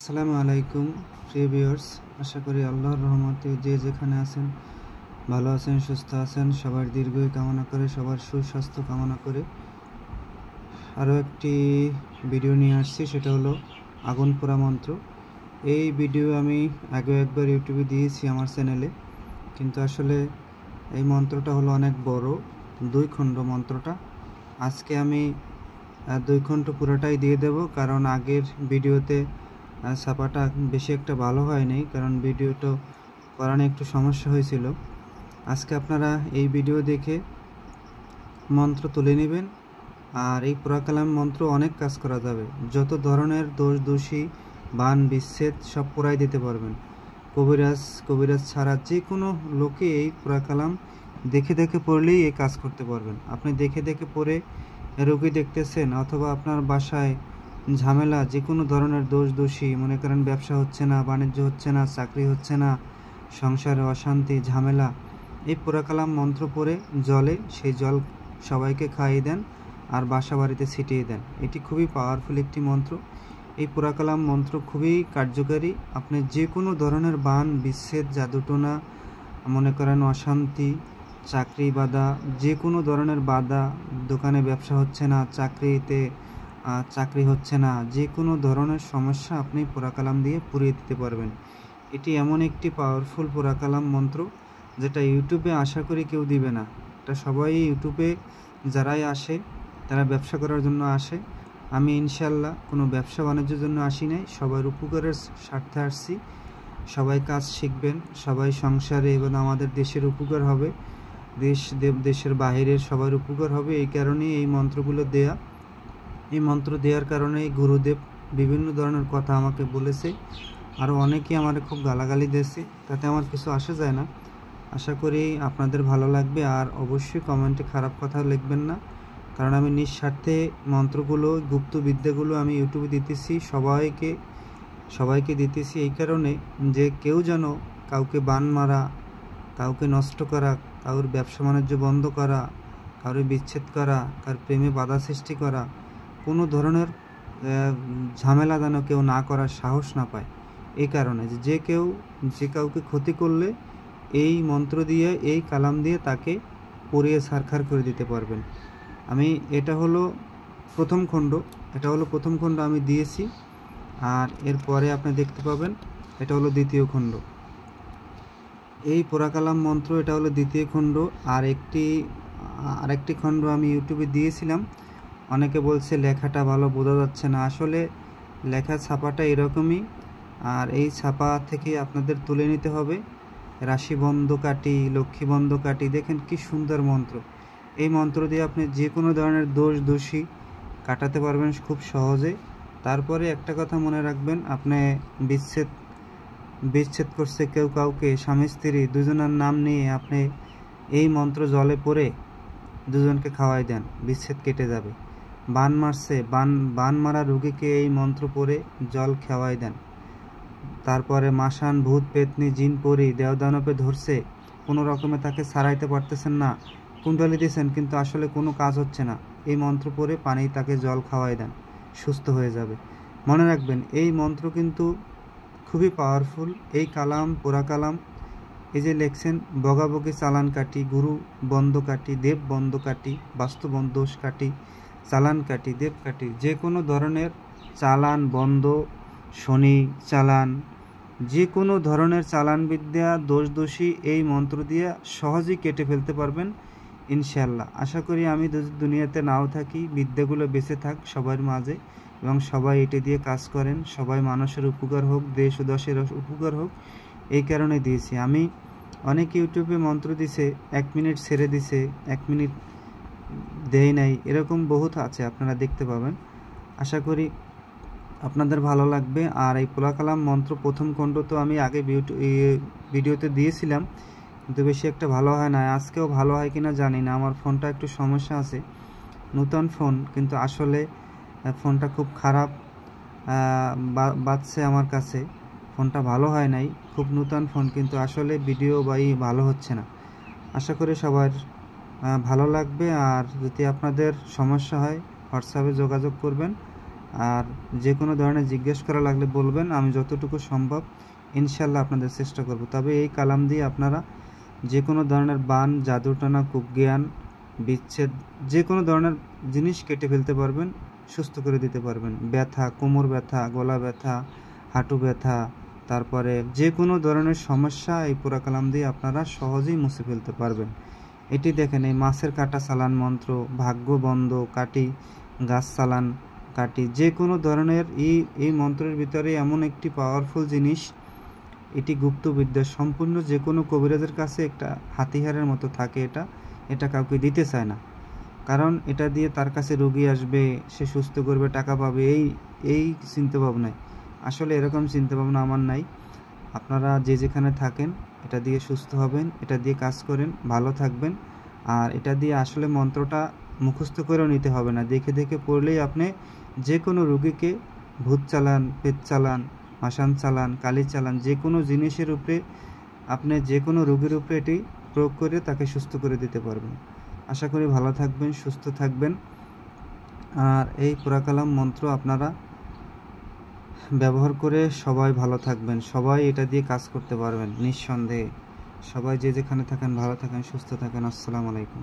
আসসালামু আলাইকুম প্রিয় ভিউয়ার্স, আশা করি আল্লাহর রহমতে যে যেখানে আছেন ভালো আছেন, সুস্থ আছেন। সবার দীর্ঘই কামনা করে, সবার সুস্বাস্থ্য কামনা করে আরও একটি ভিডিও নিয়ে আসছি, সেটা হলো আগুন পোড়া মন্ত্র। এই ভিডিও আমি আগে একবার ইউটিউবে দিয়েছি আমার চ্যানেলে, কিন্তু আসলে এই মন্ত্রটা হলো অনেক বড়, 2 খণ্ড মন্ত্রটা। আজকে আমি 2 খণ্ড পুরোটাই দিয়ে দেব, কারণ আগের ভিডিওতে ছাপাটা বেশি একটা ভালো হয়নি, কারণ ভিডিওটা করানো একটু সমস্যা হয়েছিল। আজকে আপনারা এই ভিডিও দেখে মন্ত্র তুলে নেবেন, আর এই পোড়াকালাম মন্ত্র অনেক কাজ করা যাবে। যত ধরনের দোষ দোষী বান বিচ্ছেদ সব পোড়াই দিতে পারবেন। কবিরাজ ছাড়া যে কোনো লোকে এই পোড়াকালাম দেখে দেখে পড়লেই এই কাজ করতে পারবেন। আপনি দেখে দেখে পড়ে রোগী দেখতেছেন, অথবা আপনার বাসায় ঝামেলা, যে কোনো ধরনের দোষ দোষী, মনে করেন ব্যবসা হচ্ছে না, বাণিজ্য হচ্ছে না, চাকরি হচ্ছে না, সংসারে অশান্তি ঝামেলা, এই পোড়াকালাম মন্ত্র পড়ে জলে, সেই জল সবাইকে খাইয়ে দেন আর বাসা বাড়িতে ছিটিয়ে দেন। এটি খুবই পাওয়ারফুল একটি মন্ত্র। এই পোড়াকালাম মন্ত্র খুবই কার্যকারী। আপনি যে কোনো ধরনের বান বিচ্ছেদ, জাদুটোনা, মনে করেন অশান্তি, চাকরি বাধা, যে কোনো ধরনের বাধা, দোকানে ব্যবসা হচ্ছে না, চাকরি হচ্ছে না, যে কোনো ধরনের সমস্যা আপনি পোড়াকালাম দিয়ে পুড়িয়ে দিতে পারবেন। এটি এমন একটি পাওয়ারফুল পোড়াকালাম মন্ত্র যেটা ইউটিউবে আশা করি কেউ দিবে না। এটা সবাই ইউটিউবে যারাই আসে তারা ব্যবসা করার জন্য আসে। আমি ইনশাল্লাহ কোনো ব্যবসা বাণিজ্যের জন্য আসি নাই, সবার উপকারের স্বার্থে আসছি। সবাই কাজ শিখবেন, সবাই সংসারে এবং আমাদের দেশের উপকার হবে, দেশের বাহিরের সবার উপকার হবে। এই কারণেই এই মন্ত্রগুলো দেয়া। এই মন্ত্র দেওয়ার কারণেই গুরুদেব বিভিন্ন ধরনের কথা আমাকে বলেছে, আরও অনেকেই আমার খুব গালাগালি দিয়েছে, তাতে আমার কিছু আসে যায় না। আশা করি আপনাদের ভালো লাগবে, আর অবশ্যই কমেন্টে খারাপ কথা লিখবেন না, কারণ আমি নিঃস্বার্থে মন্ত্রগুলো, গুপ্ত বিদ্যাগুলো আমি ইউটিউবে দিতেছি, সবাইকে দিতেছি এই কারণে যে কেউ যেন কাউকে বান মারা, কাউকে নষ্ট করা, কারোর ব্যবসা বাণিজ্য বন্ধ করা, কারোর বিচ্ছেদ করা, কার প্রেমে বাধা সৃষ্টি করা, কোনো ধরনের ঝামেলা যেন কেউ না করার সাহস না পায়। এই কারণে যে কাউকে ক্ষতি করলে এই মন্ত্র দিয়ে, এই কালাম দিয়ে তাকে পুড়িয়ে ছারখার করে দিতে পারবেন। এটা হলো প্রথম খণ্ড আমি দিয়েছি, আর এরপরে আপনি দেখতে পাবেন এটা হলো দ্বিতীয় খণ্ড। এই পোড়াকালাম মন্ত্র এটা হলো দ্বিতীয় খণ্ড। আরেকটি খণ্ড আমি ইউটিউবে দিয়েছিলাম, অনেকে বলছে লেখাটা ভালো বোঝা যাচ্ছে না। আসলে লেখা ছাপাটা এরকমই, আর এই ছাপা থেকে আপনাদের তুলে নিতে হবে। রাশি বন্ধ কাটি, লক্ষ্মী বন্ধ কাটি, দেখেন কি সুন্দর মন্ত্র। এই মন্ত্র দিয়ে আপনি যে কোনো ধরনের দোষ দোষী কাটাতে পারবেন খুব সহজে। তারপরে একটা কথা মনে রাখবেন, আপনি বিচ্ছেদ করছে কেউ কাউকে, স্বামী স্ত্রী দুজনের নাম নিয়ে আপনি এই মন্ত্র জলে পড়ে দুজনকে খাওয়াই দেন, বিচ্ছেদ কেটে যাবে। বান মারা রোগীকে এই মন্ত্র পড়ে জল খাওয়াই দেন। তারপরে মাসান, ভূত, পেতনি, জিন, পরি, দেওদানবে ধরছে, কোনো রকমে তাকে ছাড়াইতে পারতেছেন না, কুণ্ডলি দিয়েছেন কিন্তু আসলে কোনো কাজ হচ্ছে না, এই মন্ত্র পড়ে পানি তাকে জল খাওয়াই দেন, সুস্থ হয়ে যাবে। মনে রাখবেন এই মন্ত্র কিন্তু খুবই পাওয়ারফুল। এই কালাম, পোড়া কালাম, এই যে লেখছেন বগাবগি চালান কাটি, গুরু বন্ধ কাটি, দেব বন্ধ কাটি, বাস্তু দোষ কাটি, চালান কাটি, দেব কাটি, যে কোনো ধরনের চালান বন্ধ, শনি চালান, যে কোনো ধরনের চালান বিদ্যা, দোষ দোষী এই মন্ত্র দিয়ে সহজেই কেটে ফেলতে পারবেন ইনশাল্লাহ। আশা করি আমি দুনিয়াতে নাও থাকি, বিদ্যাগুলো বেঁচে থাক সবার মাঝে, এবং সবাই এটি দিয়ে কাজ করেন, সবাই মানুষের উপকার হোক, দেশ ও দশের উপকার হোক, এই কারণে দিয়েছি। আমি অনেক ইউটিউবে মন্ত্র দিছে, 1 মিনিট ছেড়ে দিছে, 1 মিনিট দেয় নাই, এরকম বহুত আছে, আপনারা দেখতে পাবেন। আশা করি আপনাদের ভালো লাগবে। আর এই পোড়াকালাম মন্ত্র প্রথম খণ্ড তো আমি আগে ভিডিওতে দিয়েছিলাম, কিন্তু বেশি একটা ভালো হয় না। আজকেও ভালো হয় কিনা জানি না, আমার ফোনটা একটু সমস্যা আছে, নতুন ফোন, কিন্তু আসলে ফোনটা খুব খারাপ বাজছে আমার কাছে, ফোনটা ভালো হয় নাই, খুব নতুন ফোন, কিন্তু আসলে ভিডিও ভালো হচ্ছে না। আশা করি সবার ভালো লাগবে। আর যদি আপনাদের সমস্যা হয় হোয়াটসঅ্যাপে যোগাযোগ করবেন, আর যে কোনো ধরনের জিজ্ঞেস করা লাগলে বলবেন, আমি যতটুকু সম্ভব ইনশাল্লাহ আপনাদের চেষ্টা করব। তবে এই কালাম দিয়ে আপনারা যে কোনো ধরনের বান, জাদুটনা, কুজ্ঞান, বিচ্ছেদ, যে কোনো ধরনের জিনিস কেটে ফেলতে পারবেন, সুস্থ করে দিতে পারবেন। ব্যথা, কোমর ব্যথা, গলা ব্যথা, হাঁটু ব্যথা, তারপরে যে কোনো ধরনের সমস্যা এই পুরা কালাম দিয়ে আপনারা সহজেই মুছে ফেলতে পারবেন। এটি দেখেন, এই মাছের কাটা চালান মন্ত্র, ভাগ্য বন্ধ কাটি, গাছ চালান কাটি, যে কোনো ধরনের এই মন্ত্রের ভিতরে এমন একটি পাওয়ারফুল জিনিস, এটি গুপ্তবিদ্যা, সম্পূর্ণ যে কোনো কবিরাজের কাছে একটা হাতিয়ারের মতো থাকে। এটা কাউকে দিতে চায় না, কারণ এটা দিয়ে তার কাছে রোগী আসবে, সে সুস্থ করবে, টাকা পাবে, এই চিন্তাভাবনায়। আসলে এরকম চিন্তাভাবনা আমার নাই। আপনারা যে যেখানে থাকেন এটা দিয়ে সুস্থ হবেন, এটা দিয়ে কাজ করেন, ভালো থাকবেন। আর এটা দিয়ে আসলে মন্ত্রটা মুখস্থ করেও নিতে হবে না, দেখে দেখে পড়লেই আপনি যে কোনো রোগীকে ভূত চালান, পেট চালান, মাসান চালান, কালি চালান, যে কোনো জিনিসের উপরে আপনি যে কোনো রোগীর উপরে এটি প্রয়োগ করে তাকে সুস্থ করে দিতে পারবেন। আশা করি ভালো থাকবেন, সুস্থ থাকবেন। আর এই পুরাকালাম মন্ত্র আপনারা ব্যবহার করে সবাই ভালো থাকবেন, সবাই এটা দিয়ে কাজ করতে পারবেন নিঃসন্দেহে। সবাই যে যেখানে থাকেন ভালো থাকেন, সুস্থ থাকেন। আসসালামু আলাইকুম।